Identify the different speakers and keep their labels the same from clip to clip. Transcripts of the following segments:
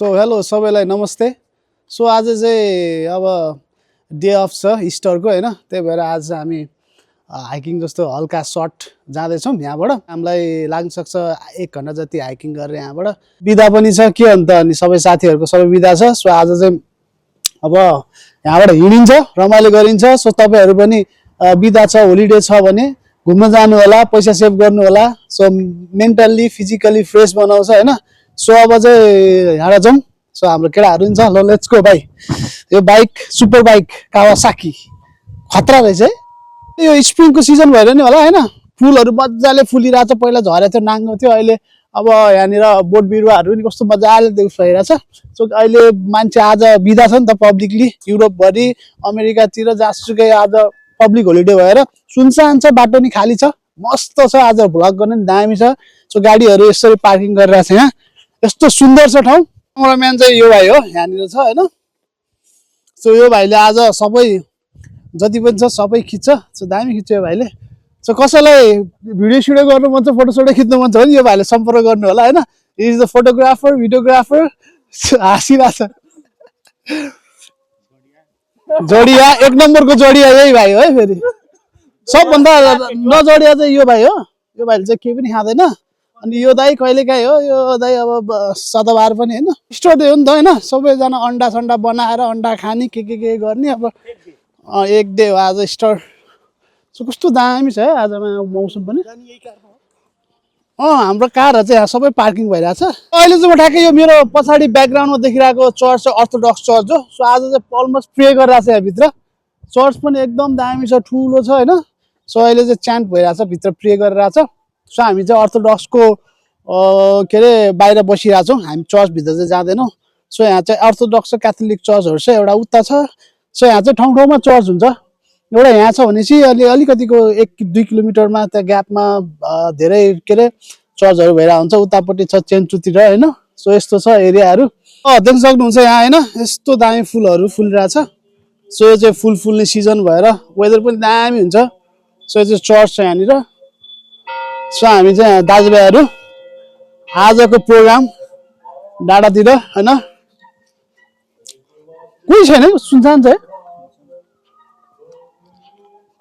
Speaker 1: So hello सबैलाई नमस्ते। So आज चाहिँ अब डे अफ छ इस्टरको हैन, त्यही भएर आज हामी हाइकिङ जस्तो हल्का सर्ट जाँदैछौँ। यहाँबाट हामीलाई लाग्न सक्छ 1 घन्टा जति हाइकिङ गरेर यहाँबाट बिदा पनि छ के अन्त, अनि सबै साथीहरूको सबै बिदा छ। सो आज चाहिँ अब यहाँबाट हिँडिन्छ, रमाइलो गरिन्छ। सो तपाईँहरू पनि बिदा छ, होलिडे छ भने घुम्न जानु होला, पैसा सेभ गर्नु होला। सो मेन्टल्ली फिजिकली फ्रेस बनाउँछ हैन। सो अब चाहिँ यहाँ जाउँ। सो हाम्रो केटाहरू नि छ, ल लेट्स गो भाइ। यो बाइक सुपर बाइक कावासाकी खतरा रहेछ है। यो स्प्रिङको सिजन भएर नि होला हैन, फुलहरू मजाले फुलिरहेछ। पहिला झरेको थियो, नाङ्गो थियो, अहिले अब यहाँनिर बोट बिरुवाहरू नि कस्तो मजाले देखिरहेछ। सो अहिले मान्छे आज बिदा छ नि त पब्लिकली, युरोपभरि अमेरिकातिर जहाँसुकै आज पब्लिक होलिडे भएर सुनसान छ, बाटो नि खाली छ। मस्त छ, आज भ्लग गर्न नि दामी छ। सो गाडीहरू यसरी पार्किङ गरिरहेछ यहाँ, यस्तो सुन्दर छ ठाउँ। क्यामेराम्यान चाहिँ यो भाइ हो, यहाँनिर छ हैन। सो यो भाइले आज सबै जति पनि छ सबै खिच्छ। सो दामी खिच्छ यो भाइले। सो कसैलाई भिडियो सिडियो गर्नु मन छ, फोटो सोटो खिच्नु मन छ भने यो भाइले सम्पर्क गर्नु होला हैन। Is the photographer videographer. हाँसिरहेछ जोडिया, 1 नम्बरको जोडिया यही भाइ हो है। फेरि सबभन्दा नजोडिया चाहिँ यो भाइ हो। यो भाइले चाहिँ केही पनि खाँदैन। अनि यो दाइ कहिलेकाहीँ हो, यो दाइ अब सदाबार पनि होइन। स्टोर डे हो नि त होइन, सबैजना अन्डा सन्डा बनाएर अन्डा खाने के गर्ने। अब एक डे हो आज स्टोर। सो कस्तो दामी छ है आजमा मौसम पनि। हाम्रो कारहरू चाहिँ यहाँ सबै पार्किङ भइरहेछ। अहिले चाहिँ म ठ्याक्कै यो मेरो पछाडि ब्याकग्राउन्डमा देखिरहेको चर्च छ, अर्थोडक्स चर्च हो। सो आज चाहिँ अलमोस्ट प्रे गरिरहेछ यहाँभित्र। चर्च पनि एकदम दामी छ, ठुलो छ होइन। सो अहिले चाहिँ च्यान्ट भइरहेछ, भित्र प्रे गरिरहेछ। सो हामी चाहिँ अर्थोडक्सको के अरे बाहिर बसिरहेछौँ, हामी चर्चभित्र चाहिँ जाँदैनौँ। सो यहाँ चाहिँ अर्थोडक्स र क्याथोलिक चर्चहरू छ, एउटा उता छ। सो यहाँ चाहिँ ठाउँ ठाउँमा चर्च हुन्छ। एउटा यहाँ छ भनेपछि अलिकतिको 1-2 किलोमिटरमा त्यहाँ ग्यापमा धेरै के अरे चर्चहरू भइरहेको हुन्छ। उतापट्टि छ चेन्चुतिर होइन। सो यस्तो छ एरियाहरू, देख्न सक्नुहुन्छ यहाँ होइन। यस्तो दामी फुलहरू फुलिरहेछ। सो यो चाहिँ फुल फुल्ने सिजन भएर वेदर पनि दामी हुन्छ। सो यो चाहिँ चर्च छ यहाँनिर। सो हामी चाहिँ दाजुभाइहरू आजको प्रोग्राम डाँडातिर होइन, कोही छैन, सुनसान छ है।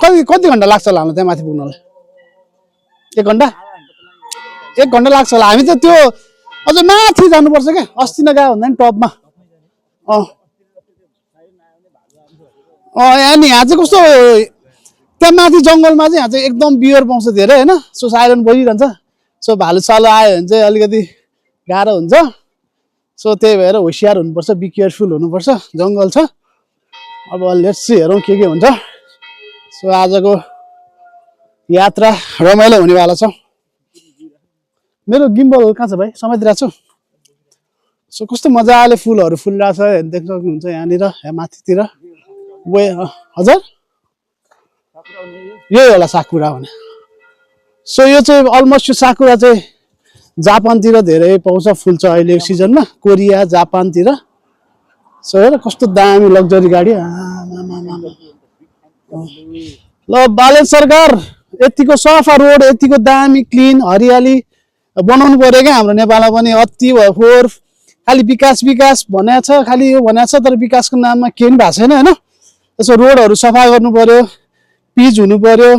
Speaker 1: कति घन्टा लाग्छ होला हाम्रो त्यहाँ माथि पुग्नलाई? 1 घन्टा 1 घन्टा लाग्छ होला। हामी त त्यो अझ माथि जानुपर्छ क्या, अस्ति नै गयो भन्दा नि टपमा। यहाँ चाहिँ कस्तो, त्यहाँ माथि जङ्गलमा चाहिँ यहाँ चाहिँ एकदम बियर पाउँछ धेरै होइन। So siren बजिरहन्छ। सो भालु सालु आयो भने चाहिँ अलिकति गाह्रो हुन्छ। सो त्यही भएर होसियार हुनुपर्छ, बी केयरफुल हुनुपर्छ, जङ्गल छ। अब लेट्स सी, हेरौँ के हुन्छ। सो आजको यात्रा रमाइलो हुनेवाला छ। मेरो गिम्बल कहाँ छ भाइ, समातिरहेको छु। सो कस्तो मजाले फुलहरू फुलिरहेछ देख्न सक्नुहुन्छ यहाँनिर, यहाँ माथितिर। हजुर यही होला साकुरा भने। सो यो चाहिँ अलमोस्ट यो साकुरा चाहिँ जापानतिर धेरै पाउँछ, फुल्छ अहिले सिजनमा, कोरिया जापानतिर। सो हेर कस्तो दामी लग्जरी गाडी। ल बालेन सरकार, यतिको सफा रोड, यतिको दामी क्लिन हरियाली बनाउनु पर्यो क्या हाम्रो नेपालमा पनि। अति भयो फोहोर, खालि विकास विकास भनेको छ, खालि यो भनेको छ, तर विकासको नाममा केही पनि भएको छैन होइन। त्यसो रोडहरू सफा गर्नु पर्यो, पिच हुनु पर्यो,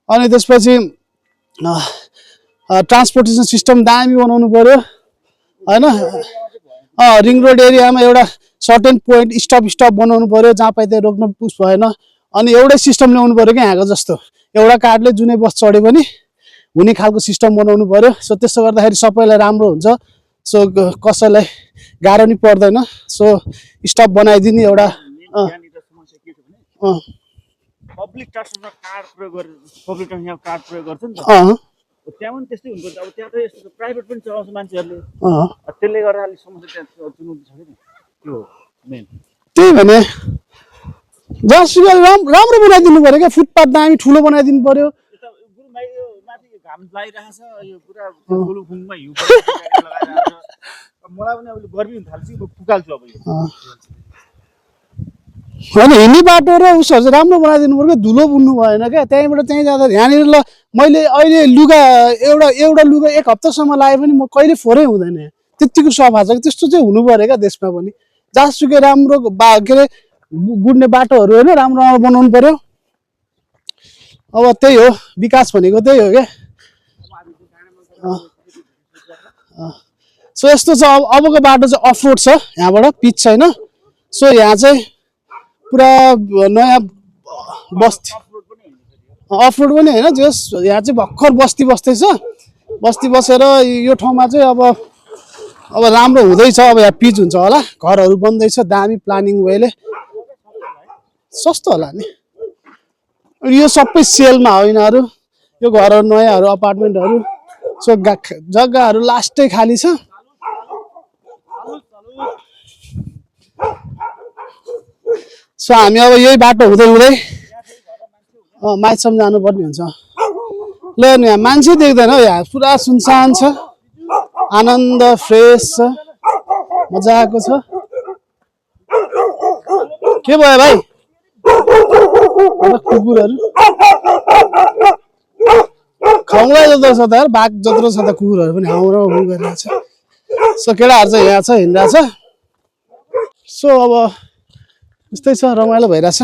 Speaker 1: अनि त्यसपछि ट्रान्सपोर्टेसन सिस्टम दामी बनाउनु पर्यो होइन। रिङ रोड एरियामा एउटा सर्टेन पोइन्ट स्टप बनाउनु पर्यो, जहाँ पाइ त्यहाँ रोक्न पुस भएन। अनि एउटै सिस्टम ल्याउनु पर्यो क्या यहाँको जस्तो, एउटा कार्डले जुनै बस चढे पनि हुने खालको सिस्टम बनाउनु पर्यो। सो त्यस्तो गर्दाखेरि सबैलाई राम्रो हुन्छ। सो कसैलाई गाह्रो नि पर्दैन। सो स्टप बनाइदिने एउटा
Speaker 2: पब्लिक ट्रान्सपोर्टमा कार्ड प्रयोग गरेर पब्लिक ट्रान्सपोर्टमा कार्ड प्रयोग गर्छ नि त, त्यहाँ पनि त्यस्तै हुन्छ। अब त्यहाँ त यस्तो प्राइभेट पनि चलाउँछ मान्छेहरूले, त्यसले गर्दा अलिक समस्या त्यहाँ चुनौती छ कि त्यो मेन।
Speaker 1: त्यही भने जहाँसुकै राम्रो बनाइदिनु पर्यो क्या, फुटपाथ दामी ठुलो बनाइदिनु पर्यो।
Speaker 2: गुरु भाइ यो माथि घाम लागिरहेको छ, यो पुरा गुलुखुङमा हिउँ लगाइरहेको छ। मलाई पनि अब गर्मी हुन थाल्छ, म पुगाल्छु अब यो
Speaker 1: होइन। हिँड्ने बाटो र उसहरू चाहिँ राम्रो बनाइदिनु पर्यो, धुलो बुन्नु भएन क्या। त्यहीँबाट त्यहीँ जाँदा यहाँनिर ल मैले अहिले लुगा एउटा लुगा 1 हप्तासम्म लाए पनि म कहिले फोहोरै हुँदैन। त्यतिको सफा छ। त्यस्तो चाहिँ हुनु पर्यो क्या देशमा पनि। जहाँसुकै राम्रो के अरे गुड्ने बाटोहरू होइन राम्रो राम्रो बनाउनु पर्यो। अब त्यही हो विकास भनेको, त्यही हो क्या। सो यस्तो छ। अबको बाटो चाहिँ अफ रोड छ, यहाँबाट पिच छैन। सो यहाँ चाहिँ पुरा नयाँ बस्ती, अफ रोड पनि होइन जस यहाँ चाहिँ भर्खर बस्ती बस्दैछ। बस्ती बसेर यो ठाउँमा चाहिँ अब राम्रो हुँदैछ। अब यहाँ पिच हुन्छ होला, घरहरू बन्दैछ, दामी प्लानिङ वेले। सस्तो होला नि। यो सबै सेलमा हो यिनीहरू, यो घरहरू नयाँहरू अपार्टमेन्टहरू। सो जग्गाहरू लास्टै खाली छ। सो हामी अब यही बाटो हुँदै हुँदै माइतसम्म जानुपर्ने हुन्छ। ल यहाँ मान्छे देख्दैन हौ, यहाँ पुरा सुनसान छ, आनन्द फ्रेस छ, मजाको छ। के भयो भाइ? कुकुरहरू खौला जत्रो छ त यार, बाघ जत्रो छ त कुकुरहरू पनि हाउरा गरिरहेको छ। सो केटाहरू चाहिँ यहाँ छ, हिँडिरहेछ। सो अब यस्तै छ, रमाइलो भइरहेछ,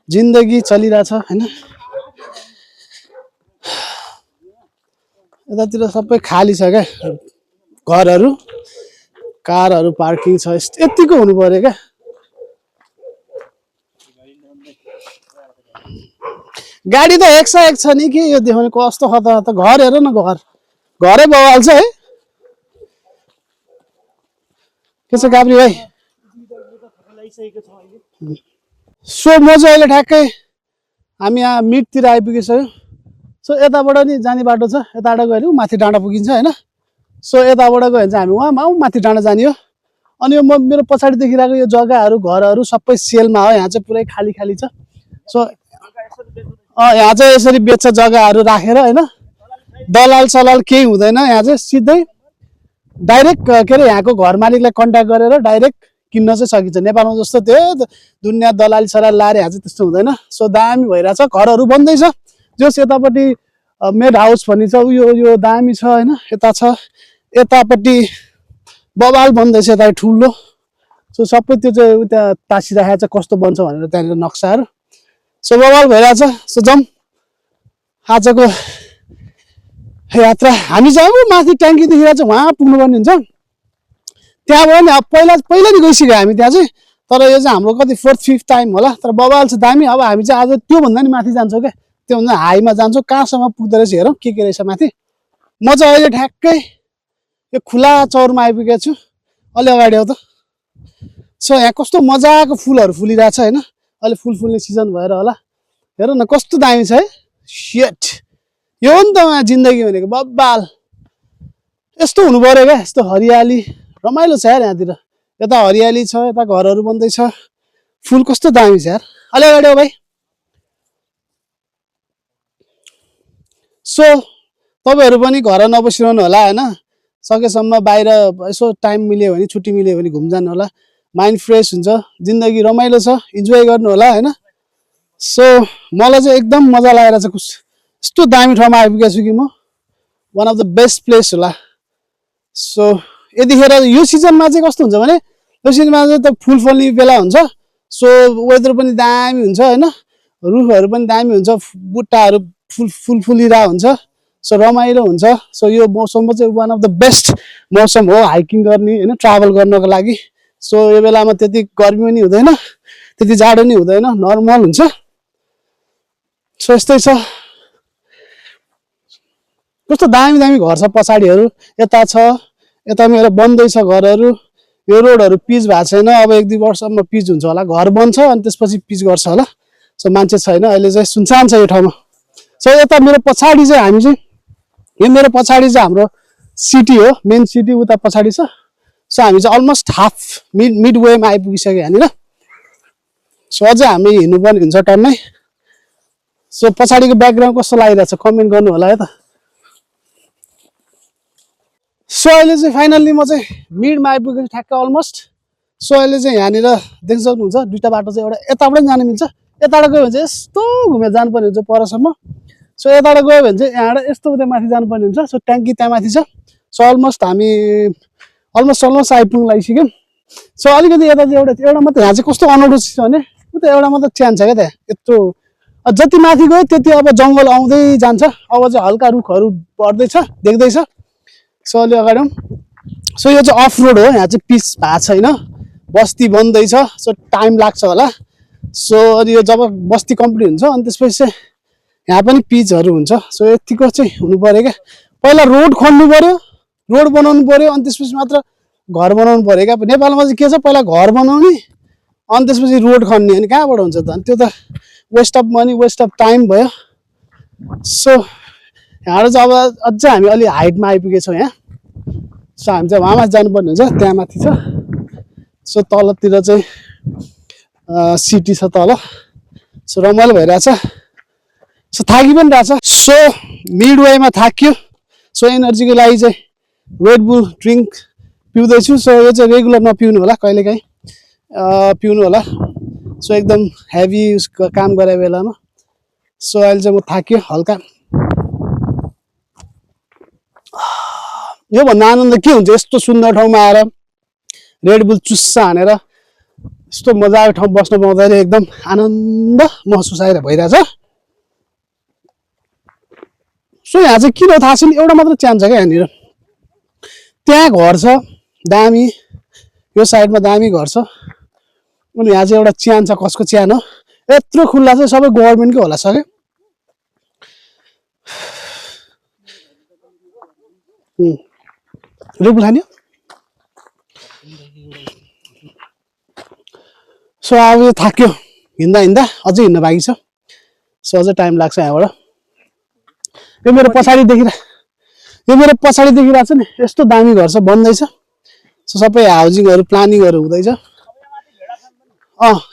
Speaker 1: जिन्दगी चलिरहेछ होइन। यतातिर सबै खाली छ क्या, घरहरू, कारहरू पार्किङ छ। यतिको हुनु पर्यो क्या। गाडी त 101 छ नि के यो देखाउने, कस्तो खतरा त। घर हेर न, घरै बवाल छ है। के छ काब्री भाइ? सो म चाहिँ अहिले ठ्याक्कै हामी यहाँ मिडतिर आइपुगिसक्यो। सो यताबाट नि जाने बाटो छ, यताबाट गयो भने माथि डाँडा पुगिन्छ होइन। सो यताबाट गयो भने चाहिँ हामी वहाँ माथि डाँडा जाने हो। अनि यो मेरो पछाडि देखिरहेको यो जग्गाहरू घरहरू सबै सेलमा हो। यहाँ चाहिँ पुरै खाली खाली छ। सो यहाँ चाहिँ यसरी बेच्छ जग्गाहरू राखेर होइन। दलाल सलाल केही हुँदैन। यहाँ चाहिँ सिधै डाइरेक्ट के अरे यहाँको घर मालिकलाई कन्ट्याक्ट गरेर डाइरेक्ट किन्न चाहिँ सकिन्छ। नेपालमा जस्तो त्यो दुनियाँ दलाली सलाल लाएर यहाँ चाहिँ त्यस्तो हुँदैन। सो दामी भइरहेछ, घरहरू बन्दैछ। जस यतापट्टि मेड हाउस भन्ने छ, यो दामी छ होइन। यता छ, यतापट्टि बबाल बन्दैछ, यता ठुलो। सो सबै त्यो चाहिँ उता तासिराखेको छ, कस्तो बन्छ भनेर त्यहाँनिर नक्साहरू। सो बबाल भइरहेछ। सो जाउँ आजको यात्रा। हामी चाहिँ माथि ट्याङ्कीदेखि चाहिँ उहाँ पुग्नुपर्ने हुन्छ। त्यहाँबाट नि अब पहिला नि गइसक्यो हामी त्यहाँ चाहिँ। तर यो चाहिँ हाम्रो कति 4th 5th टाइम होला। तर बबाल छ दामी। अब हामी चाहिँ आज त्योभन्दा नि माथि जान्छौँ क्या, त्योभन्दा हाईमा जान्छौँ। कहाँसम्म पुग्दो रहेछ हेरौँ के रहेछ माथि। म चाहिँ अहिले ठ्याक्कै यो खुला चौरमा आइपुगेको छु। अलि अगाडि आऊ त। सो यहाँ कस्तो मजाको फुलहरू फुलिरहेछ होइन। अहिले फुल फुल्ने सिजन भएर होला। हेर न कस्तो दामी छ है। सेट यो हो नि त उहाँ जिन्दगी भनेको, बब्बाल यस्तो हुनु पर्यो क्या। यस्तो हरियाली रमाइलो छ यार यहाँतिर। यता हरियाली छ, यता घरहरू बन्दैछ, फुल कस्तो दामी छ यार। अलि अगाडि आऊ भाइ। सो तपाईँहरू पनि घर नबसिरहनु होला होइन। सकेसम्म बाहिर यसो टाइम मिल्यो भने, छुट्टी मिल्यो भने घुम्जानु होला। माइन्ड फ्रेस हुन्छ, जिन्दगी रमाइलो छ, इन्जोय गर्नु होला होइन। सो मलाई चाहिँ एकदम मजा लागेर छ। यस्तो दामी ठाउँमा आइपुगेको छु कि म, one of the best place होला। सो यतिखेर यो सिजनमा चाहिँ कस्तो हुन्छ भने, यो सिजनमा चाहिँ त फुल फल्ने बेला हुन्छ। सो वेदर पनि दामी हुन्छ होइन, रुखहरू पनि दामी हुन्छ, बुट्टाहरू फुलिरहेको हुन्छ। सो रमाइलो हुन्छ। सो यो मौसममा चाहिँ वान अफ द बेस्ट मौसम हो हाइकिङ गर्ने होइन, ट्राभल गर्नको लागि। सो यो बेलामा त्यति गर्मी पनि हुँदैन, त्यति जाडो नि हुँदैन, नर्मल हुन्छ। सो यस्तै छ। कस्तो दामी दामी घर छ पछाडिहरू, यता छ, यता मेरो बन्दैछ घरहरू। यो रोडहरू पिच भएको छैन, अब 1-2 वर्षसम्म पिच हुन्छ होला। घर बन्छ अनि त्यसपछि पिच गर्छ होला। सो मान्छे छैन अहिले, चाहिँ सुनसान छ यो ठाउँमा। सो यता मेरो पछाडि चाहिँ हामी चाहिँ, यो मेरो पछाडि चाहिँ हाम्रो सिटी हो, मेन सिटी उता पछाडि छ। सो हामी चाहिँ अलमोस्ट हाफ मिड वेमा आइपुगिसक्यो यहाँनिर। सो अझै हामी हिँड्नुपर्ने हुन्छ टन्नै। सो पछाडिको ब्याकग्राउन्ड कस्तो लागिरहेछ कमेन्ट गर्नु होला है त। सो अहिले चाहिँ फाइनल्ली म चाहिँ मिडमा आइपुगेको ठ्याक्क अलमोस्ट। सो अहिले चाहिँ यहाँनिर देख्न सक्नुहुन्छ दुईवटा बाटो छ। एउटा यताबाट जानु मिल्छ, यताबाट गयो भने चाहिँ यस्तो घुमेर जानुपर्ने हुन्छ परसम्म। सो यताबाट गयो भने चाहिँ यहाँबाट यस्तो उता माथि जानुपर्ने हुन्छ। सो ट्याङ्की त्यहाँ माथि छ। सो अलमोस्ट आइपुग्नु लागिसक्यो सो अलिकति यता चाहिँ एउटा मात्रै यहाँ चाहिँ कस्तो अनौठो चिज छ भने उता एउटा मात्रै च्यान छ क्या त्यहाँ यत्रो जति माथि गयो त्यति अब जङ्गल आउँदै जान्छ अब चाहिँ हल्का रुखहरू बढ्दैछ देख्दैछ सो अलि अगाडि सो यो चाहिँ अफ रोड हो यहाँ चाहिँ पिच भएको छैन बस्ती बन्दैछ सो टाइम लाग्छ होला सो अनि यो जब बस्ती कम्प्लिट हुन्छ अनि त्यसपछि चाहिँ यहाँ पनि पिचहरू हुन्छ सो यतिको चाहिँ हुनु पऱ्यो क्या पहिला रोड खन्नु पऱ्यो रोड बनाउनु पऱ्यो अनि त्यसपछि मात्र घर बनाउनु पऱ्यो क्या नेपालमा चाहिँ के छ पहिला घर बनाउने अनि त्यसपछि रोड खन्ने अनि कहाँबाट हुन्छ त अनि त्यो त waste of money waste of time भयो सो यहाँबाट चाहिँ अब अझै हामी अलि हाइटमा आइपुगेछौँ यहाँ सो हामी चाहिँ वहाँमा जानुपर्ने हुन्छ त्यहाँ माथि छ सो तलतिर चाहिँ सिटी छ तल सो रमाइलो भइरहेछ सो थाकी पनि रहेछ सो मिडवेमा थाक्यो सो एनर्जीको लागि चाहिँ रेड बुल ड्रिङ्क पिउँदैछु सो यो चाहिँ रेगुलर नपिउनु होला कहिलेकाहीँ पिउनु होला सो एकदम हेभी काम गरे बेलामा सो अहिले चाहिँ म थाक्यो हल्का योभन्दा आनन्द के हुन्छ यस्तो सुन्दर ठाउँमा आएर रेड बुल चुस्सा हानेर यस्तो मजाको ठाउँ बस्न पाउँदाखेरि एकदम आनन्द महसुस आएर भइरहेछ सो यहाँ चाहिँ किन थाहा छैन एउटा मात्र च्यान छ क्या यहाँनिर त्यहाँ घर छ दामी यो साइडमा दामी घर छ अनि यहाँ चाहिँ एउटा च्यान छ कसको च्यान हो यत्रो खुल्ला चाहिँ सबै गभर्मेन्टकै होला सक्यो रेबुल खाने सो अब यो थाक्यो हिँड्दा अझै हिँड्न बाँकी छ सो अझै टाइम लाग्छ यहाँबाट यो मेरो पछाडि देखिरहेको छ नि यस्तो दामी घर छ बन्दैछ सो सबै हाउजिङहरू प्लानिङहरू हुँदैछ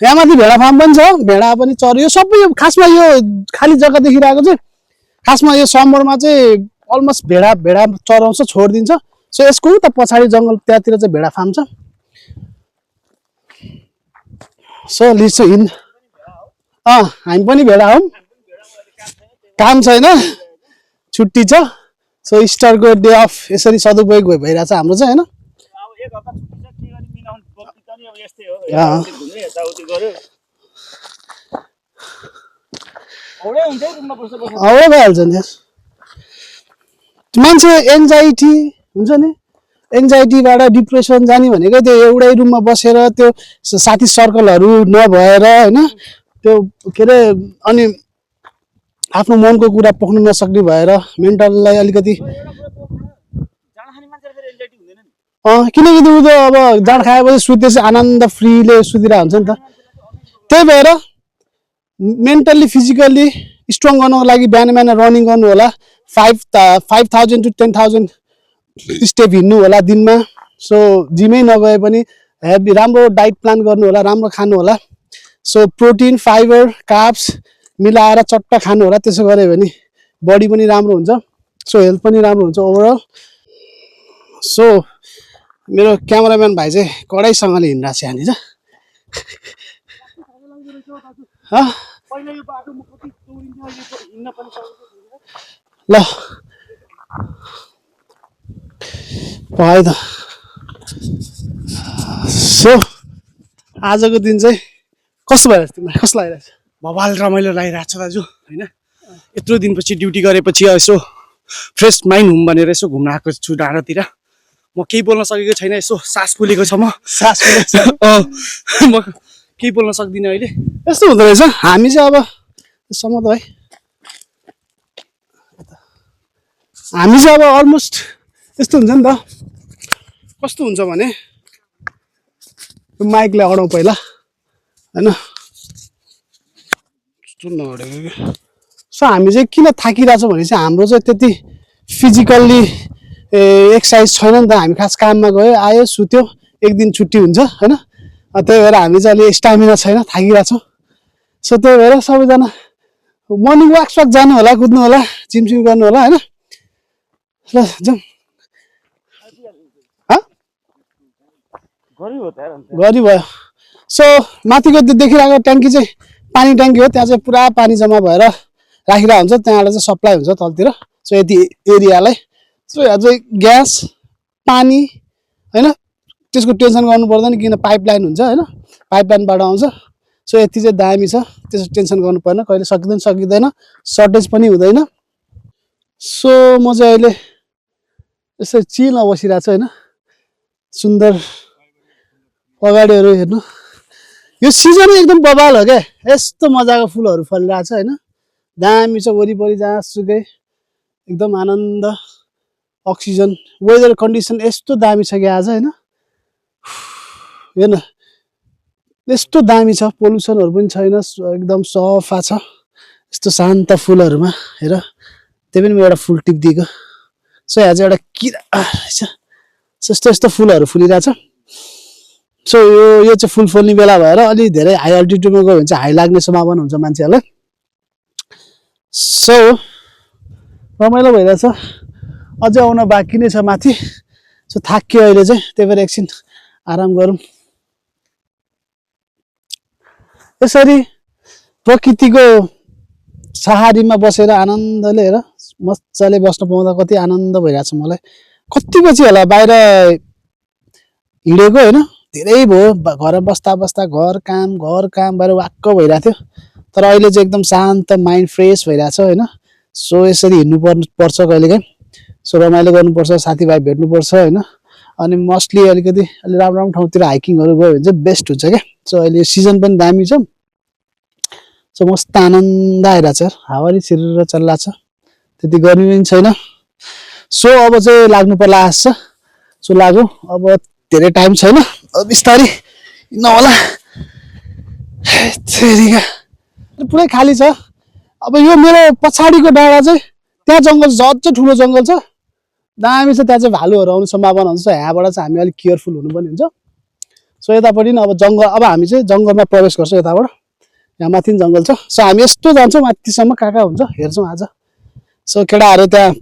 Speaker 1: यहाँ माथि भेडा फार्म पनि छ भेडा पनि चऱ्यो यो सबै यो खासमा यो खाली जग्गा देखिरहेको चाहिँ खासमा यो समरमा चाहिँ अलमोस्ट भेडा चराउँछ छोडिदिन्छ सो यसको उता पछाडि जङ्गल त्यहाँतिर चाहिँ भेडा फार्म छ सो लिस्ट हिँड हामी पनि भेडा हौँ काम छैन छुट्टी छ सो इस्टरको डे अफ यसरी सदुपयोग भइरहेछ हाम्रो चाहिँ होइन भइहाल्छ नि मान्छे एङ्जाइटी हुन्छ नि एङ्जाइटीबाट डिप्रेसन जाने भनेको त्यो एउटै रुममा बसेर त्यो साथी सर्कलहरू नभएर होइन त्यो के अरे अनि आफ्नो मनको कुरा पोख्नु नसक्ने भएर मेन्टललाई अलिकति किनकि त्यो अब जाँड खाएपछि सुतेपछि आनन्द फ्रीले सुतिरहेको हुन्छ नि त त्यही भएर मेन्टल्ली फिजिकल्ली स्ट्रङ गर्नको लागि बिहान रनिङ गर्नु होला 5,000 to 10,000 स्टेप हिँड्नु होला दिनमा सो जिमै नगए पनि हेभी राम्रो डाइट प्लान गर्नु होला राम्रो खानु होला सो प्रोटिन फाइबर कार्ब्स मिलाएर चट्टा खानु होला त्यसो गऱ्यो भने बडी पनि राम्रो हुन्छ सो हेल्थ पनि राम्रो हुन्छ ओभरअल सो मेरो क्यामेराम्यान भाइ चाहिँ कडाइसँगले हिँडिरहेको छ यहाँनिर ल भयो त सो आजको दिन चाहिँ कस्तो भइरहेछ तिमीलाई कस्तो लागिरहेछ
Speaker 3: बवाल रमाइलो लागिरहेको छ दाजु होइन यत्रो दिनपछि ड्युटी गरेपछि यसो फ्रेस माइन्ड हुँ भनेर यसो घुम्न आएको छु डाँडातिर म केही बोल्न सकेको छैन यसो सास फुलेको छ म केही बोल्न सक्दिनँ अहिले
Speaker 1: यस्तो हुँदो रहेछ हामी चाहिँ अब सम्म त है हामी चाहिँ अब अलमोस्ट यस्तो हुन्छ नि त कस्तो हुन्छ भने माइकले अडाउँ पहिला होइन सो हामी चाहिँ किन थाकिरहेछौँ भने चाहिँ हाम्रो चाहिँ त्यति फिजिकल्ली एक्सर्साइज छैन नि त हामी खास काममा गयो आयो सुत्यो एक दिन छुट्टी हुन्छ होइन त्यही भएर हामी चाहिँ अलि स्टामिना छैन थाकिरहेछौँ सो त्यही भएर सबैजना मर्निङ वाक जानु होला कुद्नु होला जिमसिम गर्नु होला होइन ल जाउँ गरी भयो सो माथिको त्यो देखिरहेको ट्याङ्की चाहिँ पानी ट्याङ्की हो त्यहाँ चाहिँ पुरा पानी जम्मा भएर राखिरहेको हुन्छ त्यहाँबाट चाहिँ सप्लाई हुन्छ तलतिर सो यति एरियालाई सो यहाँ चाहिँ ग्यास पानी होइन त्यसको टेन्सन गर्नु पर्दैन किन पाइपलाइन हुन्छ होइन पाइपलाइनबाट आउँछ सो यति चाहिँ दामी छ त्यसको टेन्सन गर्नु पर्दैन कहिले सकिँदैन सर्टेज पनि हुँदैन सो म चाहिँ अहिले यसरी चिलमा बसिरहेको छु होइन सुन्दर अगाडिहरू हेर्नु यो सिजन एकदम बबाल हो क्या यस्तो मजाको फुलहरू फलिरहेको छ होइन दामी छ वरिपरि जहाँसुकै एकदम आनन्द अक्सिजन वेदर कन्डिसन यस्तो दामी छ कि आज होइन हेर्न यस्तो दामी छ पोल्युसनहरू पनि छैन एकदम सफा छ यस्तो शान्त फुलहरूमा हेर त्यही पनि म एउटा फुल टिपिदिएको सो यहाँ चाहिँ एउटा किरा रहेछ यस्तो यस्तो फुलहरू फुलिरहेछ सो यो चाहिँ फुल फल्ने बेला भएर अलि धेरै हाई अल्टिट्युडमा गयो भने चाहिँ हाई लाग्ने सम्भावना हुन्छ मान्छेहरूलाई सो रमाइलो भइरहेछ अझै आउन बाँकी नै छ माथि सो थाक्यो अहिले चाहिँ त्यही भएर एकछिन आराम गरौँ यसरी प्रकृतिको सहारीमा बसेर आनन्दले हेर मजाले बस्न पाउँदा कति आनन्द भइरहेछ मलाई कति पछि होला बाहिर हिँडेको होइन धेरै भयो घर बस्दा बस्दा घर काम बाहिर वाक्क भइरहेको थियो तर अहिले चाहिँ एकदम शान्त माइन्ड फ्रेस भइरहेछ होइन सो यसरी हिँड्नु पर्छ कहिलेकाहीँ सो रमाइलो गर्नुपर्छ साथीभाइ भेट्नुपर्छ होइन अनि मोस्टली अलिकति अलि राम्रो ठाउँतिर हाइकिङहरू गयो भने चाहिँ बेस्ट हुन्छ क्या सो अहिले सिजन पनि दामी छ सो मस्त आनन्द आइरहेछ हावाले छिरेर चलिरहेछ त्यति गर्मी पनि छैन सो अब चाहिँ लाग्नु पर्ला आश छ सो लागौँ अब धेरै टाइम छैन अब बिस्तारै नहोला पुरै खाली छ अब यो मेरो पछाडिको डाँडा चाहिँ त्यहाँ जङ्गल झन् ठुलो जङ्गल छ दामी छ त्यहाँ चाहिँ भालुहरू आउने सम्भावना हुन्छ यहाँबाट चाहिँ हामी अलिक केयरफुल हुनुपर्ने हुन्छ सो यतापट्टि नि अब जङ्गल अब हामी चाहिँ जङ्गलमा प्रवेश गर्छौँ यताबाट यहाँ माथि जङ्गल छ सो हामी यस्तो जान्छौँ माथिसम्म कहाँ कहाँ हुन्छ हेर्छौँ आज सो केटाहरू त्यहाँ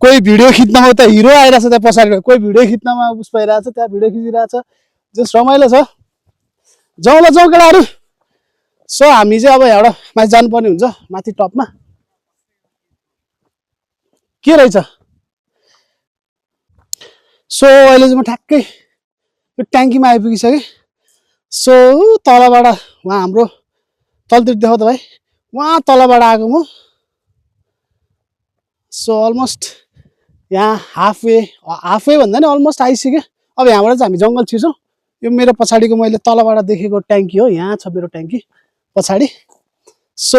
Speaker 1: कोही भिडियो खिच्नमा त हिरो आइरहेछ त्यहाँ पछाडि कोही भिडियो खिच्नमा उस भइरहेछ त्यहाँ भिडियो खिचिरहेछ जस रमाइलो छ जाउँला जाउँ केटाहरू सो हामी चाहिँ अब यहाँबाट माथि जानुपर्ने हुन्छ माथि टपमा के रहेछ सो अहिले चाहिँ म ठ्याक्कै यो ट्याङ्कीमा आइपुगिसकेँ सो तलबाट उहाँ हाम्रो तलतिर देखाउ त भाइ उहाँ तलबाट आएको म सो अलमोस्ट यहाँ हाफवे भन्दा नि अलमोस्ट आइसक्यो अब यहाँबाट चाहिँ हामी जङ्गल छिर्छौँ यो मेरो पछाडिको मैले तलबाट देखेको ट्याङ्की हो यहाँ छ मेरो ट्याङ्की पछाडि सो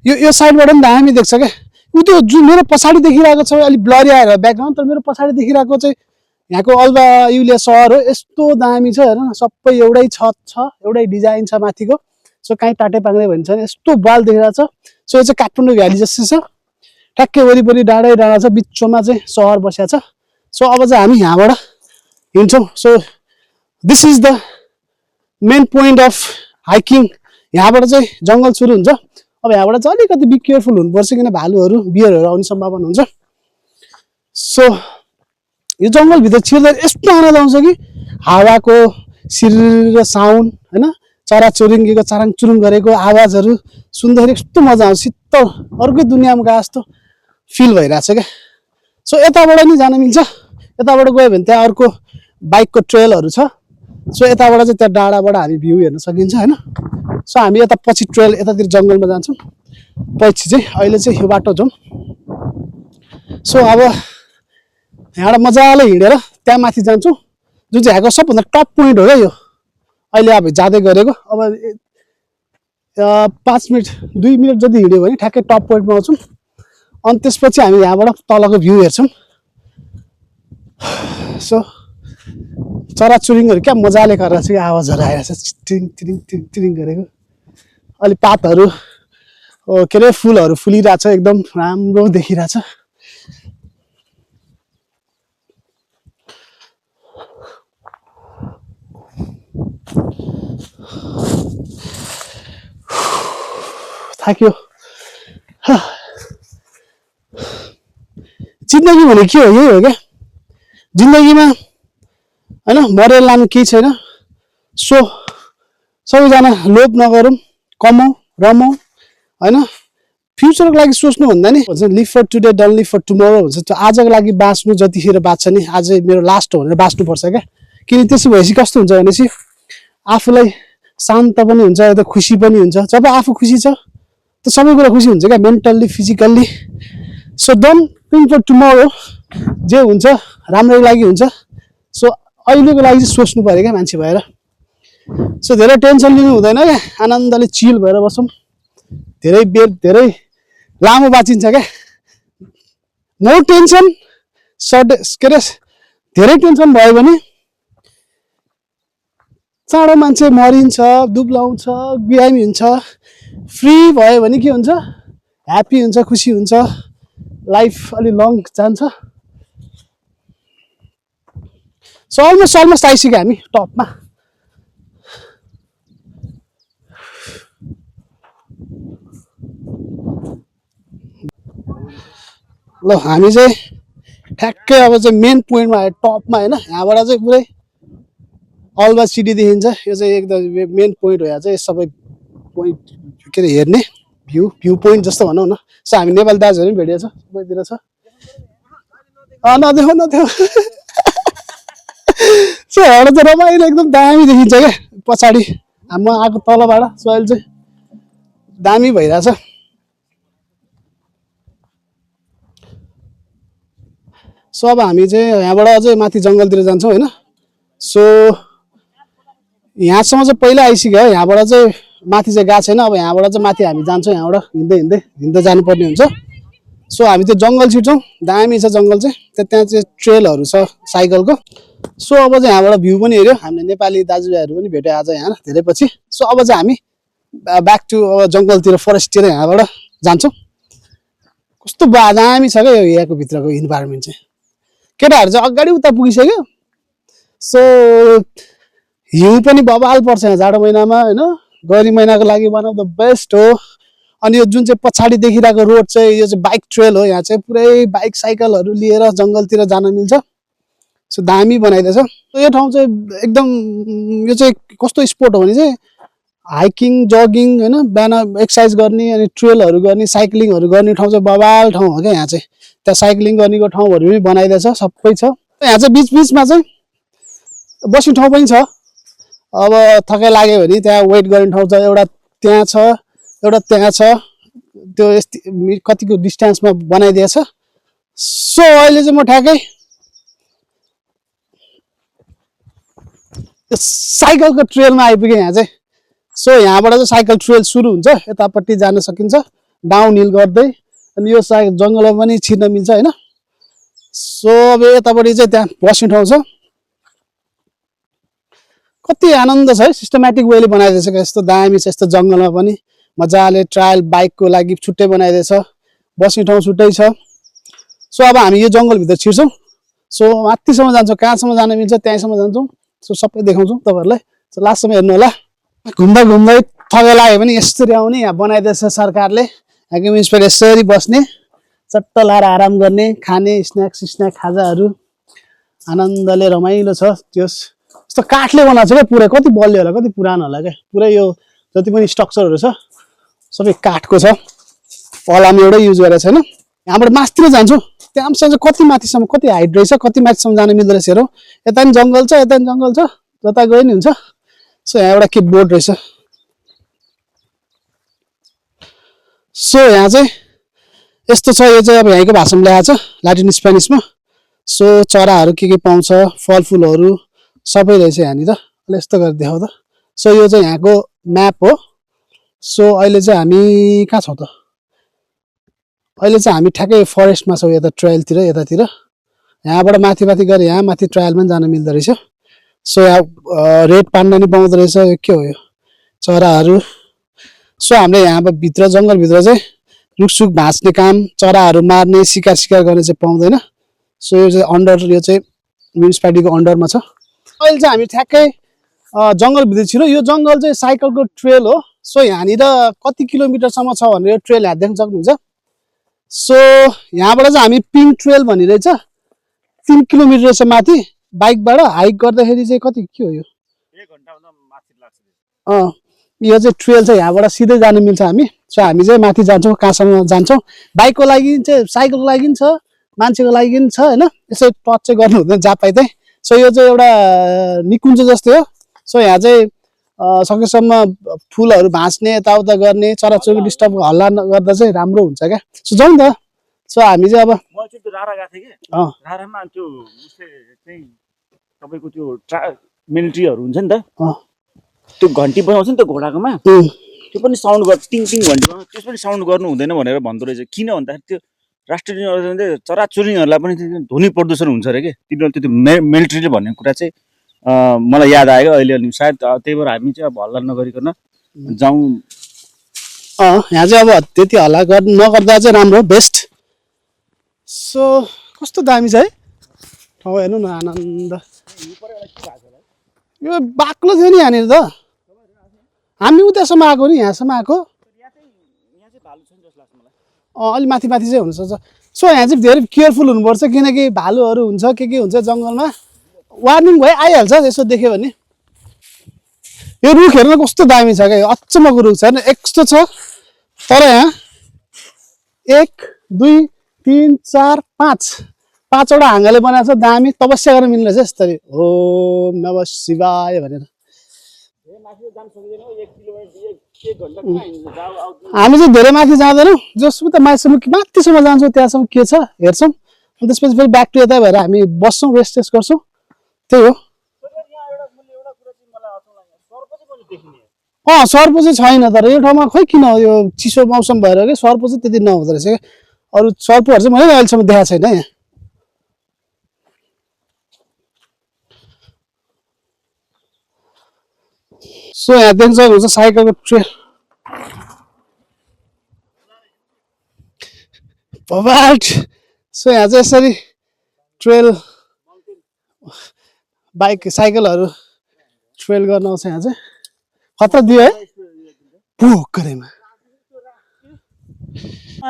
Speaker 1: यो साइडबाट पनि दामी देख्छ क्या उ त्यो जुन मेरो पछाडि देखिरहेको छ अलिक ब्लरी आएर ब्याकग्राउन्ड तर मेरो पछाडि देखिरहेको चाहिँ यहाँको अल्बा युलिया सहर हो यस्तो दामी छ हेर न सबै एउटै छत छ एउटै डिजाइन छ माथिको सो कहीँ टाटे पाङ्रे भन्छ नि यस्तो बाल देखिरहेको छ सो यो चाहिँ काठमाडौँ भ्याली जस्तो छ ठ्याक्कै वरिपरि डाँडै डाँडा छ बिचमा चाहिँ सहर बसिया छ सो अब चाहिँ हामी यहाँबाट हिँड्छौँ so this is the main point of hiking यहाँबाट चाहिँ जङ्गल सुरु हुन्छ अब यहाँबाट चाहिँ अलिकति बी केयरफुल हुनुपर्छ किन भालुहरू बियरहरू आउने सम्भावना हुन्छ सो यो जङ्गलभित्र छिर्दा यस्तो आनन्द आउँछ कि हावाको सिर साउन्ड होइन चराचुरुङ्गीको चाराङ चुरुङ गरेको आवाजहरू सुन्दाखेरि यस्तो मजा आउँछ शीतल अर्कै दुनियाँमा गए जस्तो फिल भइरहेछ क्या सो यताबाट नि जान मिल्छ यताबाट गयो भने त्यहाँ अर्को बाइकको ट्रेलहरू छ सो यताबाट चाहिँ त्यहाँ डाँडाबाट हामी भ्यू हेर्न सकिन्छ होइन सो हामी यता पछि ट्रेल यतातिर जङ्गलमा जान्छौँ पछि चाहिँ अहिले चाहिँ यो बाटो जाउँ सो अब यहाँबाट मजाले हिँडेर त्यहाँ माथि जान्छौँ जुन चाहिँ यहाँको सबभन्दा टप पोइन्ट हो क्या यो अहिले अब जाँदै गरेको अब 5 मिनट 2 मिनट जति हिँड्यो भने ठ्याक्कै टप पोइन्टमा आउँछौँ अनि त्यसपछि हामी यहाँबाट तलको भ्यू हेर्छौँ सो चराचुरुङ्गीहरू क्या मजाले गरेर चाहिँ आवाजहरू आइरहेछ टिरिङ टिरिङ टिरिङ टिरिङ गरेको अलि पातहरू के अरे फुलहरू फुलिरहेछ एकदम राम्रो देखिरहेछ थाक्यो जिन्दगी भने के हो यही हो क्या जिन्दगीमा होइन मरेर लानु केही छैन सो सबैजना लोभ नगरौँ कमाउँ रमाउँ होइन फ्युचरको लागि सोच्नु भन्दा नि भन्छ live for today don't live for tomorrow भन्छ त्यो आजको लागि बाँच्नु जतिखेर बाँच्छ नि आज मेरो लास्ट हो भनेर बाँच्नुपर्छ क्या किन त्यसो भएपछि कस्तो हुन्छ भनेपछि आफूलाई शान्त पनि हुन्छ यता खुसी पनि हुन्छ जब आफू खुसी छ त सबै कुरा खुसी हुन्छ क्या mentally physically so don't think for tomorrow जे हुन्छ राम्रै लागि हुन्छ सो अहिलेको लागि चाहिँ सोच्नु पऱ्यो क्या मान्छे भएर सो धेरै टेन्सन लिनु हुँदैन क्या आनन्दले चिल भएर बसौँ धेरै लामो बाँचिन्छ क्या नो टेन्सन के अरे धेरै टेन्सन भयो भने चाँडो मान्छे मरिन्छ दुब्लाउँछ बिरामी हुन्छ फ्री भयो भने के हुन्छ ह्याप्पी हुन्छ खुसी हुन्छ लाइफ अलि लङ जान्छ सो अलमोस्ट आइसक्यो हामी टपमा ल हामी चाहिँ ठ्याक्कै अब चाहिँ मेन पोइन्टमा आयो टपमा होइन यहाँबाट चाहिँ पुरै अलबा सिटी देखिन्छ यो चाहिँ एकदम मेन पोइन्ट हो यहाँ चाहिँ सबै पोइन्ट के अरे हेर्ने भ्यू पोइन्ट जस्तो भनौँ न सो हामी नेपाली दाजुहरू पनि भेटिएको छ सबैतिर छ नदेऊ सो यहाँबाट चाहिँ रमाइलो एकदम दामी देखिन्छ क्या पछाडि म आएको तलबाट सो अहिले चाहिँ दामी भइरहेछ सो अब हामी चाहिँ यहाँबाट अझै माथि जङ्गलतिर जान्छौँ होइन सो यहाँसम्म चाहिँ पहिला आइसक्यो है यहाँबाट चाहिँ माथि चाहिँ गएको छैन अब यहाँबाट चाहिँ माथि हामी जान्छौँ यहाँबाट हिँड्दै जानुपर्ने हुन्छ सो हामी त्यो जङ्गल छिर्छौँ दामी छ जङ्गल चाहिँ त्यहाँ चाहिँ ट्रेलहरू छ साइकलको सो अब चाहिँ यहाँबाट भ्यू पनि हेऱ्यो हामीले नेपाली दाजुभाइहरू पनि भेट्यो आज यहाँ धेरै पछि सो अब चाहिँ हामी ब्याक टु अब जङ्गलतिर फरेस्टतिर यहाँबाट जान्छौँ कस्तो दामी छ क्या यहाँको भित्रको इन्भाइरोमेन्ट चाहिँ केटाहरू चाहिँ अगाडि उता पुगिसक्यो सो हिउँ पनि बबाल पर्छ यहाँ जाडो महिनामा होइन गर्मी महिनाको लागि वान अफ द बेस्ट हो अनि यो जुन चाहिँ पछाडि देखिरहेको रोड चाहिँ यो चाहिँ बाइक ट्रेल हो यहाँ चाहिँ पुरै बाइक साइकलहरू लिएर जङ्गलतिर जान मिल्छ सो दामी बनाइदिएछ यो ठाउँ चाहिँ एकदम यो चाहिँ कस्तो स्पोर्ट हो भने चाहिँ हाइकिङ जगिङ होइन बिहान एक्सर्साइज गर्ने अनि ट्रेलहरू गर्ने साइक्लिङहरू गर्ने ठाउँ चाहिँ बबाल ठाउँ हो क्या यहाँ चाहिँ त्यहाँ साइक्लिङ गर्नेको ठाउँहरू पनि बनाइदिएछ सबै छ यहाँ चाहिँ बिचमा चाहिँ बस्ने ठाउँ पनि छ अब थकाइ लाग्यो भने त्यहाँ वेट गर्ने ठाउँ छ एउटा त्यहाँ छ एउटा त्यहाँ छ त्यो कतिको डिस्टेन्समा बनाइदिएछ सो अहिले चाहिँ म ठ्याक्कै साइकलको ट्रेलमा आइपुगेँ यहाँ चाहिँ सो यहाँबाट चाहिँ साइकल ट्रेल सुरु हुन्छ यतापट्टि जान सकिन्छ डाउन हिल गर्दै अनि यो जङ्गलमा पनि छिर्न मिल्छ होइन सो अब यतापट्टि चाहिँ त्यहाँ बस्ने ठाउँ छ कति आनन्द छ है सिस्टमेटिक वेले बनाइदिएछ यस्तो दामी छ यस्तो जङ्गलमा पनि मजाले ट्रायल बाइकको लागि छुट्टै बनाइदिएछ बस्ने ठाउँ छुट्टै छ सो अब हामी यो जङ्गलभित्र छिर्छौँ सो माथिसम्म जान्छौँ कहाँसम्म जान मिल्छ त्यहीँसम्म जान्छौँ सो सबै देखाउँछौँ तपाईँहरूलाई सो लास्टसम्म हेर्नु होला घुम्दै थकाइ लाग्यो भने यसरी आउने यहाँ बनाइदिएछ सरकारले यहाँको म्युनिसिपल यसरी बस्ने चट्ट लाएर आराम गर्ने खाने स्न्याक खाजाहरू आनन्दले रमाइलो छ त्यो यस्तो काठले बनाएको छ क्या पुरै कति बलियो होला कति पुरानो होला क्या पुरै यो जति पनि स्ट्रक्चरहरू छ सबै काठको छ पलाम एउटै युज गरेको छैन यहाँबाट माथितिर जान्छौँ त्यहाँसम्म चाहिँ कति माथिसम्म कति हाइट रहेछ कति माथिसम्म जान मिल्दो रहेछ हेरौँ यता पनि जङ्गल छ यता पनि जङ्गल छ जता गयो नि हुन्छ सो यहाँ एउटा के बोर्ड रहेछ सो यहाँ चाहिँ यस्तो छ यो चाहिँ अब यहीँको भाषामा ल्याएको छ ल्याटिन स्पेनिसमा सो चराहरू के पाउँछ फलफुलहरू सबै रहेछ यहाँनिर अहिले यस्तो गरेर देखाउ त सो यो चाहिँ यहाँको म्याप हो सो अहिले चाहिँ हामी कहाँ छौँ त अहिले चाहिँ हामी ठ्याक्कै फरेस्टमा छौँ यता ट्रायलतिर यतातिर यहाँबाट माथि गएर यहाँ माथि ट्रायलमा पनि जान मिल्दो रहेछ सो यहाँ रेड पान्डा नि पाउँदो रहेछ के हो यो चराहरू सो हामीले यहाँ भित्र जङ्गलभित्र चाहिँ रुखसुख भाँच्ने काम चराहरू मार्ने शिकार गर्ने चाहिँ पाउँदैन सो यो चाहिँ अन्डर यो चाहिँ म्युनिसिपालिटीको अन्डरमा छ अहिले चाहिँ हामी ठ्याक्कै जङ्गलभित्र छिरौँ यो जङ्गल चाहिँ साइकलको ट्रेल हो सो यहाँनिर कति किलोमिटरसम्म छ भनेर यो ट्रेल यहाँ देख्न सक्नुहुन्छ सो यहाँबाट चाहिँ हामी पिङ्क ट्रेल भनिरहेछ 3 किलोमिटर रहेछ माथि बाइकबाट हाइक गर्दाखेरि चाहिँ कति के हो यो
Speaker 2: 1 घण्टाभन्दा माथि लाग्छ
Speaker 1: यो चाहिँ ट्रेल चाहिँ यहाँबाट सिधै जानु मिल्छ हामी। सो हामी चाहिँ माथि जान्छौँ, कहाँसम्म जान्छौँ। बाइकको लागि चाहिँ, साइकलको लागि पनि छ, मान्छेको लागि पनि छ होइन। यसो टच चाहिँ गर्नु हुँदैन जहाँ पाइ त्यहीँ। सो यो चाहिँ एउटा निकुञ्ज जस्तै हो। सो यहाँ चाहिँ सकेसम्म फुलहरू भाँच्ने, यताउता गर्ने, चराचुरुङ्गी डिस्टर्ब हल्ला गर्दा चाहिँ राम्रो हुन्छ क्या। सो जाउँ त। सो हामी चाहिँ अब
Speaker 2: म चाहिँ त्यो रारा गएको थिएँ कि रारामा त्यो उसले चाहिँ तपाईँको त्यो मिलिट्रीहरू हुन्छ नि त, त्यो घन्टी बजाउँछ नि त घोडाकोमा, त्यो पनि साउन्ड गर्छ, टिङ टिङ घन्टी बजाउँछ, त्यस पनि साउन्ड गर्नु हुँदैन भनेर भन्दो रहेछ। किन भन्दाखेरि त्यो राष्ट्रिय चराचुरुङ्गीहरूलाई पनि ध्वनि प्रदूषण हुन्छ अरे कि, तिनीहरू त्यो मिलिट्रीले भन्ने कुरा चाहिँ मलाई याद आयो अहिले अनि सायद त्यही भएर हामी चाहिँ अब हल्ला नगरिकन जाउँ।
Speaker 1: यहाँ चाहिँ अब त्यति हल्ला नगर्दा चाहिँ राम्रो, बेस्ट। सो कस्तो दामी छ है ठाउँ, हेर्नु न, आनन्द। यो बाक्लो थियो नि यहाँनिर त, हामी उतासम्म आएको नि, यहाँसम्म आएको। अलिक माथि माथि चाहिँ हुनसक्छ। सो यहाँ चाहिँ धेरै केयरफुल हुनुपर्छ, किनकि भालुहरू हुन्छ, के हुन्छ जङ्गलमा, वार्निङ भयो आइहाल्छ यसो देख्यो भने। यो रुख हेर्न कस्तो दामी छ क्या, अचम्मको रुख छ होइन, यस्तो छ। तर यहाँ 1 2 3 4 5वटा हाँगाले बनाएको छ, दामी तपस्या गर्न मिल्ने रहेछ यसरी, ओम नमः शिवाय भनेर। हामी चाहिँ धेरै माथि जाँदैनौँ, जसको त माथिसम्म जान्छौँ, त्यहाँसम्म के छ हेर्छौँ, अनि त्यसपछि फेरि ब्याक टु यता भएर हामी बस्छौँ, रेस्ट गर्छौँ, त्यही हो। सर्प चाहिँ छैन, तर यो ठाउँमा खोइ किन यो चिसो मौसम भएर कि सर्प चाहिँ त्यति नहुँदो रहेछ क्या। अरू सर्पहरू चाहिँ मैले अहिलेसम्म देखाएको छैन यहाँ। सो यहाँ देख्न सक्नुहुन्छ साइकलको ट्रेल, भबाट। सो यहाँ चाहिँ यसरी ट्रेल, बाइक साइकलहरू ट्रेल गर्न आउँछ। यहाँ चाहिँ खतरा दियो है पोखरेमा,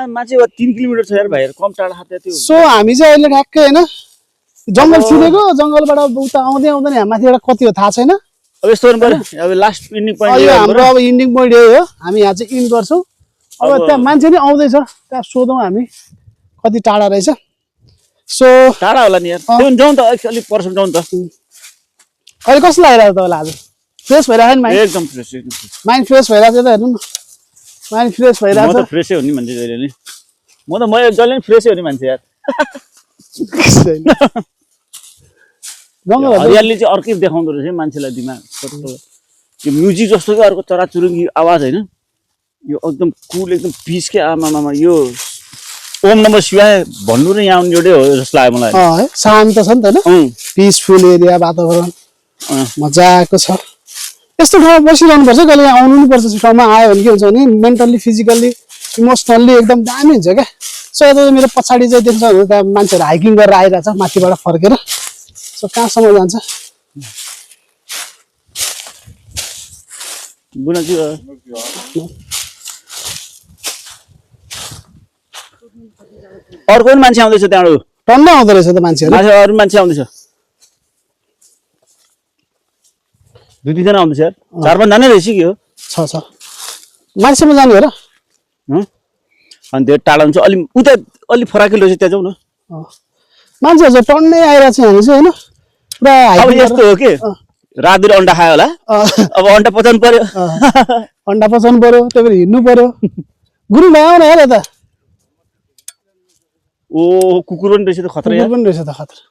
Speaker 2: मान्छे 3 किलोमिटर छ यार भाइ, कम टाढा हात त्यो।
Speaker 1: सो हामी चाहिँ अहिले ठ्याक्कै होइन जङ्गल छिरेको, जङ्गलबाट उता आउँदै आउँदैन, यहाँ माथिबाट कति हो थाहा छैन।
Speaker 2: अब यस्तो गर्नु पर्यो, अब लास्ट इन्डिङ पोइन्ट
Speaker 1: हाम्रो अब इन्डिङ पोइन्ट यही हो, हामी यहाँ चाहिँ इन गर्छौँ। अब त्यहाँ मान्छे नि आउँदैछ, त्यहाँ सोधौँ हामी कति टाढा रहेछ। सो
Speaker 2: टाढा होला नि यार, जाउँ त अलिक पर्छ, जाउँ त।
Speaker 1: अहिले कस्तो लागिरहेको तपाईँलाई? आज फ्रेस भइरहेको नि माइन्ड?
Speaker 2: एकदम फ्रेस,
Speaker 1: माइन्ड फ्रेस भइरहेको छ त, हेर्नु न, माइन्ड फ्रेस भइरहेको छ।
Speaker 2: म त फ्रेसै हो नि मान्छे जहिले नि, म जहिले नि फ्रेसै हो नि मान्छे यार। हरियाली चाहिँ अर्कै देखाउँदो रहेछ मान्छेलाई दिमाग, यो म्युजिक जस्तो कि अर्को चराचुरुङ्गी आवाज होइन, यो एकदम कुल, एकदम पिस के। आमामा यो ओम नमः शिवाय भन्नु नै यहाँ एउटै हो जस्तो लाग्यो मलाई।
Speaker 1: शान्त छ नि त होइन, पिसफुल एरिया, वातावरण मजाको छ। यस्तो ठाउँमा बसिरहनुपर्छ, कहिले यहाँ आउनु नि पर्छ। ठाउँमा आयो भने के हुन्छ भने मेन्टल्ली, फिजिकल्ली, इमोसनल्ली एकदम दामी हुन्छ क्या। सो यता मेरो पछाडि चाहिँ देख्छ भने त्यहाँ मान्छेहरू हाइकिङ गरेर आइरहेछ माथिबाट फर्केर। सो कहाँसम्म जान्छ?
Speaker 2: अर्को पनि मान्छे आउँदैछ त्यहाँबाट,
Speaker 1: टन्न आउँदो रहेछ त मान्छेहरू,
Speaker 2: अरू मान्छे आउँदैछ, 2-3 जना आउँदैछ यार, 4-5 जना रहेछ कि हो।
Speaker 1: छ मान्छेमा जाने हो र,
Speaker 2: अनि धेरै टाढा हुन्छ, अलि उता अलि फराकिलो रहेछ, त्यहाँ जाउँ न।
Speaker 1: मान्छेहरू चाहिँ टन्नै आइरहेको छ यहाँ चाहिँ होइन, पुरा
Speaker 2: अब यस्तो हो कि रातभरि अन्डा खायो होला, अब अन्डा पचाउनु पर्यो,
Speaker 1: अन्डा पचाउनु पर्यो, त्यही भएर हिँड्नु पर्यो। गुरुङ भाइ आउन हेर यता,
Speaker 2: ओ कुकुर पनि रहेछ त, खतरा
Speaker 1: पनि रहेछ त, खतरा।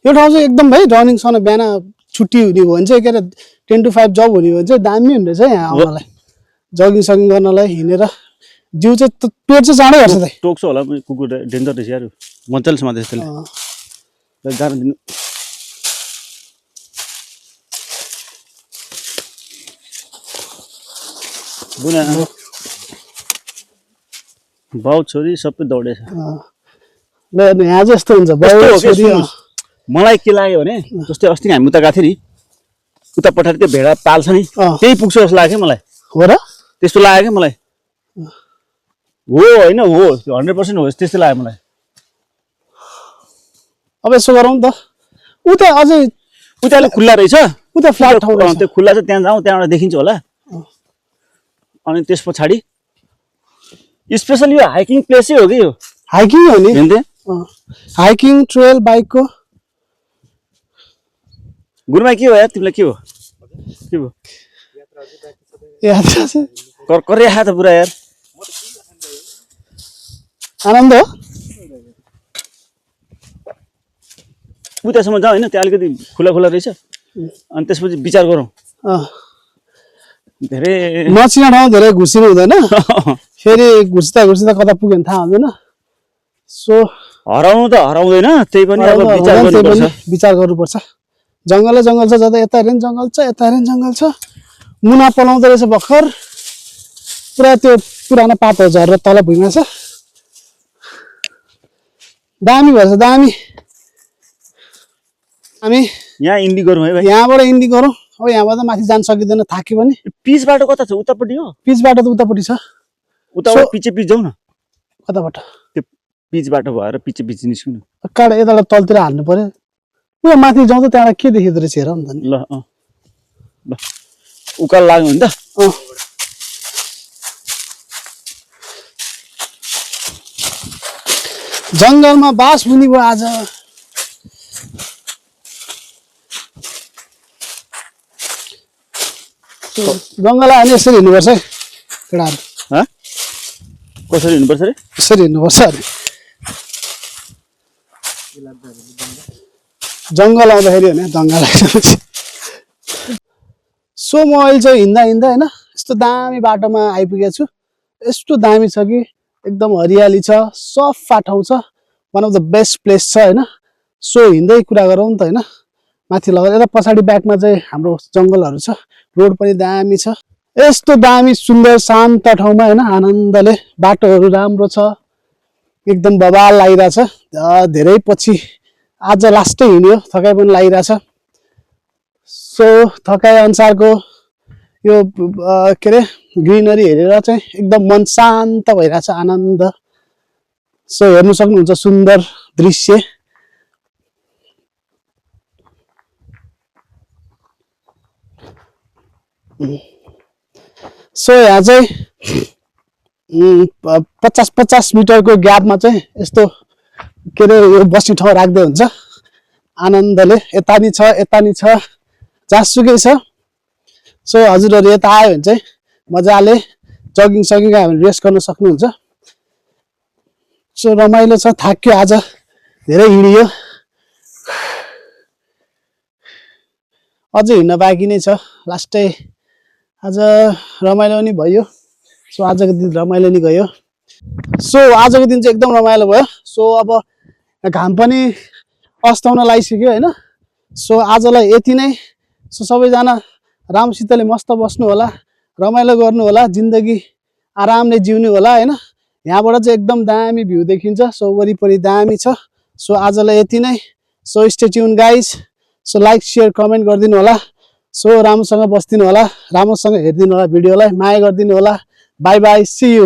Speaker 1: यो ठाउँ चाहिँ एकदम भाइ रनिङसँग बिहान छुट्टी हुने भयो भने चाहिँ, के अरे 10 to 5 जब हुने भयो भने चाहिँ दामी हुने रहेछ यहाँ आउनलाई, जगिङ सगिङ गर्नलाई, हिँडेर जिउ चाहिँ पेट चाहिँ चाँडै गर्छ त।
Speaker 2: टोक्छ होला कुकुर, डेन्जर रहेछ यार, मजाले समातेछ त्यसले, जान दिनु। बुना बाउ छोरी सबै दौडेछ।
Speaker 1: ल यहाँ चाहिँ यस्तो हुन्छ, बाउ छोरी।
Speaker 2: मलाई के लाग्यो भने जस्तै अस्ति हामी उता गएको थियौँ नि, उता पठाएर त्यो भेडा पाल्छ नि, त्यही पुग्छ जस्तो लाग्यो क्या मलाई।
Speaker 1: हो र? त्यस्तो
Speaker 2: लाग्यो क्या मलाई, हो होइन हो, 100% हो त्यस्तै लाग्यो मलाई।
Speaker 1: अब यसो गरौँ त, उता अझै
Speaker 2: उता खुल्ला रहेछ,
Speaker 1: उता फ्ल्याट ठाउँ रहेछ।
Speaker 2: त्यो खुल्ला छ त्यहाँ जाउँ त्यहाँबाट देखिन्छ होला अनि त्यस पछाडि स्पेसली यो हाइकिङ प्लेसै हो कि यो
Speaker 1: हाइकिङ हो नि
Speaker 2: हेर्दै
Speaker 1: हाइकिङ ट्रेल बाइकको
Speaker 2: गुरुमा के हो यार तिमीलाई के हो
Speaker 1: यात्रा चाहिँ
Speaker 2: कर्रे आयो त पुरा यार
Speaker 1: आनन्द हो
Speaker 2: उतासम्म जाउँ होइन त्यहाँ अलिकति खुला खुला रहेछ अनि त्यसपछि विचार गरौँ धेरै
Speaker 1: नचिना ठाउँ धेरै घुसिनु हुँदैन फेरि घुस्दा कता पुग्यो भने थाहा हुँदैन सो
Speaker 2: हराउनु त हराउँदैन त्यही पनि अब विचार गर्नुपर्छ
Speaker 1: विचार गर्नुपर्छ जङ्गलै जङ्गल छ जता यता हेर्ने जङ्गल छ यता हेर्ने जङ्गल छ मुना पलाउँदो रहेछ भर्खर पुरा त्यो पुरानो पातहरू झरेर तल भुइँमा छ दामी भएछ दामी हामी
Speaker 2: यहाँ इन्डी गरौँ है भाइ
Speaker 1: यहाँबाट इन्डी गरौँ अब यहाँबाट माथि जान सकिँदैन थाक्यो भने
Speaker 2: पिच बाटो कता छ उतापट्टि हो
Speaker 1: पिच बाटो त उतापट्टि छ
Speaker 2: उताबाट पिछे पिच जाउँ न
Speaker 1: कताबाट
Speaker 2: त्यो पिच बाटो भएर पिछे निस्कौँ न
Speaker 1: काँडा यताबाट तलतिर हाल्नु पर्यो उयो माथि जाउँ त त्यहाँबाट के देखिँदो रहेछ हेर नि त नि
Speaker 2: ल ल उकालो लाग्यो भने त
Speaker 1: जङ्गलमा बास मुनि भयो आज जङ्गल आयो भने यसरी हिँड्नुपर्छ है केटाहरू
Speaker 2: कसरी हिँड्नुपर्छ रे
Speaker 1: यसरी हिँड्नुपर्छ अरे जङ्गल आउँदाखेरि होइन जङ्गल आएपछि सो म अहिले चाहिँ हिँड्दा होइन यस्तो दामी बाटोमा आइपुगेको छु यस्तो दामी छ कि एकदम हरियाली छ सफा ठाउँ छ one of the best place छ होइन सो हिँड्दै कुरा गरौँ त होइन माथि लगेर यता पछाडि ब्याकमा चाहिँ हाम्रो जङ्गलहरू छ रोड पनि दामी छ यस्तो दामी सुन्दर शान्त ठाउँमा होइन आनन्दले बाटोहरू राम्रो छ एकदम बवाल लागिरहेछ धेरै पछि आज लास्टै हिँड्यो थकाइ पनि लागिरहेछ सो थकाइ अनुसारको यो के अरे ग्रिनरी हेरेर चाहिँ एकदम मन शान्त भइरहेछ आनन्द सो हेर्नु सक्नुहुन्छ सुन्दर दृश्य सो यहाँ चाहिँ 50-50 मिटरको ग्यापमा चाहिँ यस्तो के अरे यो बस्ने ठाउँ राख्दै हुन्छ आनन्दले यता नि छ जहाँसुकै छ सो हजुरहरू यता आयो भने चाहिँ मजाले जगिङ सगिङ आयो भने रेस्ट गर्न सक्नुहुन्छ सो रमाइलो छ थाक्यो आज धेरै हिँडियो अझै हिँड्न बाँकी नै छ लास्टै आज रमाइलो पनि भयो सो आजको दिन रमाइलो नि गयो सो आजको दिन चाहिँ एकदम रमाइलो भयो सो अब घाम पनि अस्ताउन लागिसक्यो होइन सो आजलाई यति नै सो सबैजना राम्रोसितले मस्त बस्नु होला रमाइलो गर्नु होला जिन्दगी आरामले जिउनु होला होइन यहाँबाट चाहिँ एकदम दामी भ्यू देखिन्छ सो वरिपरि दामी छ सो आजलाई यति नै so stay tune guys so like share comment गरिदिनु होला सो राम्रोसँग बस्दिनु होला राम्रोसँग हेरिदिनु होला भिडियोलाई माया गरिदिनु होला बाई बाई सी यू